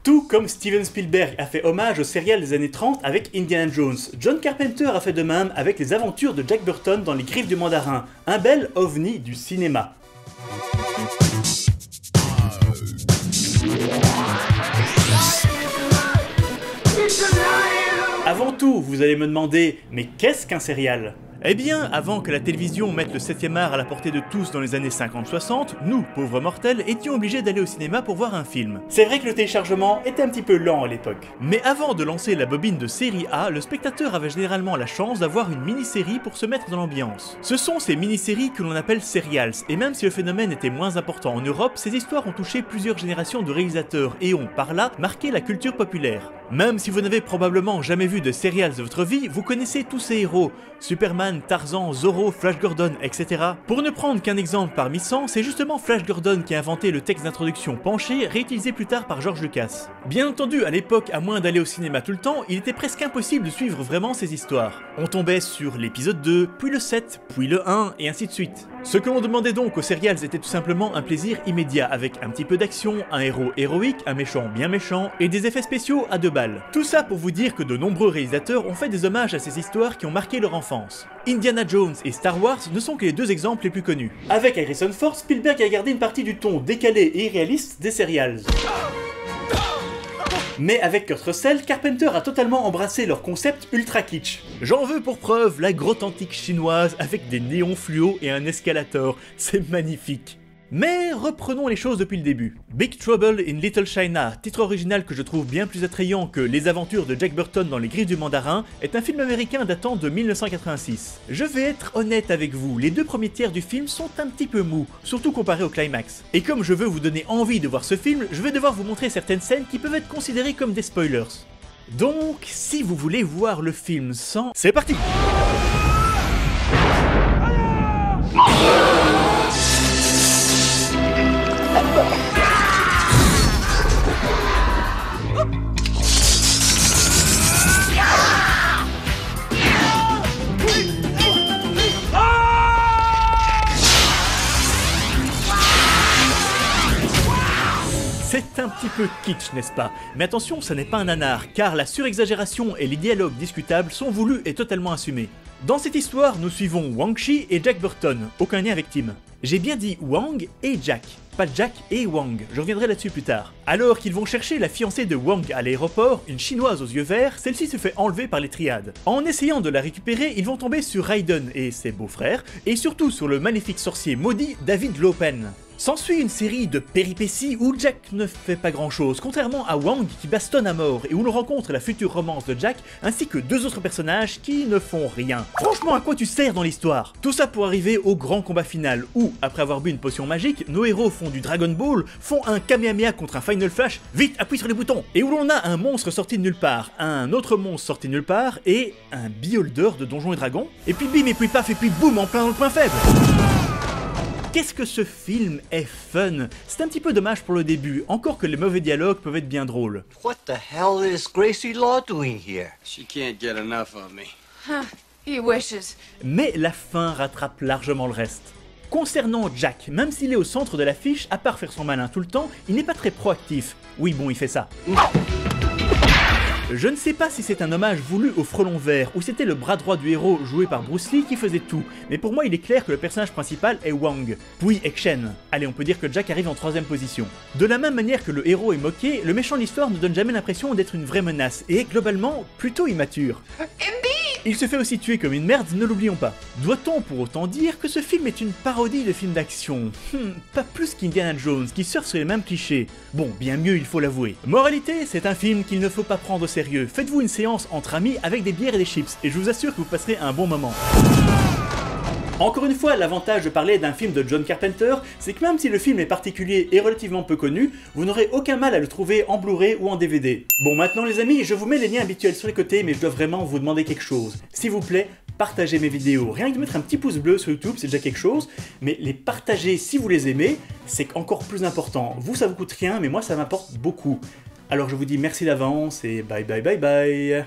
Tout comme Steven Spielberg a fait hommage au serial des années 30 avec Indiana Jones, John Carpenter a fait de même avec les aventures de Jack Burton dans Les Griffes du Mandarin, un bel ovni du cinéma. Avant tout, vous allez me demander, mais qu'est-ce qu'un serial ? Eh bien, avant que la télévision mette le 7e art à la portée de tous dans les années 50-60, nous, pauvres mortels, étions obligés d'aller au cinéma pour voir un film. C'est vrai que le téléchargement était un petit peu lent à l'époque. Mais avant de lancer la bobine de série A, le spectateur avait généralement la chance d'avoir une mini-série pour se mettre dans l'ambiance. Ce sont ces mini-séries que l'on appelle serials, et même si le phénomène était moins important en Europe, ces histoires ont touché plusieurs générations de réalisateurs et ont, par là, marqué la culture populaire. Même si vous n'avez probablement jamais vu de serials de votre vie, vous connaissez tous ces héros, Superman, Tarzan, Zorro, Flash Gordon, etc. Pour ne prendre qu'un exemple parmi 100, c'est justement Flash Gordon qui a inventé le texte d'introduction penché, réutilisé plus tard par George Lucas. Bien entendu, à l'époque, à moins d'aller au cinéma tout le temps, il était presque impossible de suivre vraiment ces histoires. On tombait sur l'épisode 2, puis le 7, puis le 1, et ainsi de suite. Ce que l'on demandait donc aux serials était tout simplement un plaisir immédiat, avec un petit peu d'action, un héros héroïque, un méchant bien méchant, et des effets spéciaux à 2 balles. Tout ça pour vous dire que de nombreux réalisateurs ont fait des hommages à ces histoires qui ont marqué leur enfance. Indiana Jones et Star Wars ne sont que les 2 exemples les plus connus. Avec Harrison Ford, Spielberg a gardé une partie du ton décalé et irréaliste des serials. Mais avec Kurt Russell, Carpenter a totalement embrassé leur concept ultra kitsch. J'en veux pour preuve la grotte antique chinoise avec des néons fluo et un escalator, c'est magnifique. Mais reprenons les choses depuis le début. Big Trouble in Little China, titre original que je trouve bien plus attrayant que Les aventures de Jack Burton dans Les Griffes du Mandarin, est un film américain datant de 1986. Je vais être honnête avec vous, les 2 premiers tiers du film sont un petit peu mous, surtout comparé au climax. Et comme je veux vous donner envie de voir ce film, je vais devoir vous montrer certaines scènes qui peuvent être considérées comme des spoilers. Donc, si vous voulez voir le film sans... C'est parti! C'est un petit peu kitsch, n'est-ce pas? Mais attention, ça n'est pas un nanar, car la surexagération et les dialogues discutables sont voulus et totalement assumés. Dans cette histoire, nous suivons Wang Chi et Jack Burton, aucun lien avec Tim. J'ai bien dit Wang et Jack, pas Jack et Wang, je reviendrai là-dessus plus tard. Alors qu'ils vont chercher la fiancée de Wang à l'aéroport, une chinoise aux yeux verts, celle-ci se fait enlever par les triades. En essayant de la récupérer, ils vont tomber sur Raiden et ses beaux-frères, et surtout sur le maléfique sorcier maudit David Lopen. S'ensuit une série de péripéties où Jack ne fait pas grand chose, contrairement à Wang qui bastonne à mort et où l'on rencontre la future romance de Jack ainsi que 2 autres personnages qui ne font rien. Franchement, à quoi tu sers dans l'histoire? Tout ça pour arriver au grand combat final où, après avoir bu une potion magique, nos héros font du Dragon Ball, font un Kamehameha contre un Final Flash, vite appuie sur les boutons, et où l'on a un monstre sorti de nulle part, un autre monstre sorti de nulle part et un beholder de Donjons et Dragons, et puis bim et puis paf et puis boum en plein dans le point faible. Qu'est-ce que ce film est fun! C'est un petit peu dommage pour le début, encore que les mauvais dialogues peuvent être bien drôles. What the hell is Gracie Law doing here? She can't get enough of me. Huh, he wishes. Mais la fin rattrape largement le reste. Concernant Jack, même s'il est au centre de l'affiche, à part faire son malin tout le temps, il n'est pas très proactif. Oui bon, il fait ça. Je ne sais pas si c'est un hommage voulu au frelon vert ou c'était le bras droit du héros joué par Bruce Lee qui faisait tout, mais pour moi il est clair que le personnage principal est Wang, puis Action. Allez, on peut dire que Jack arrive en 3ème position. De la même manière que le héros est moqué, le méchant de l'histoire ne donne jamais l'impression d'être une vraie menace et est globalement plutôt immature. Il se fait aussi tuer comme une merde, ne l'oublions pas. Doit-on pour autant dire que ce film est une parodie de film d'action? Pas plus qu'Indiana Jones, qui surfe sur les mêmes clichés. Bon, bien mieux il faut l'avouer. Moralité, c'est un film qu'il ne faut pas prendre au sérieux. Faites-vous une séance entre amis avec des bières et des chips, et je vous assure que vous passerez un bon moment. Encore une fois, l'avantage de parler d'un film de John Carpenter, c'est que même si le film est particulier et relativement peu connu, vous n'aurez aucun mal à le trouver en Blu-ray ou en DVD. Bon, maintenant les amis, je vous mets les liens habituels sur les côtés, mais je dois vraiment vous demander quelque chose. S'il vous plaît, partagez mes vidéos. Rien que de mettre un petit pouce bleu sur YouTube, c'est déjà quelque chose, mais les partager si vous les aimez, c'est encore plus important. Vous, ça vous coûte rien, mais moi, ça m'apporte beaucoup. Alors je vous dis merci d'avance et bye bye bye bye.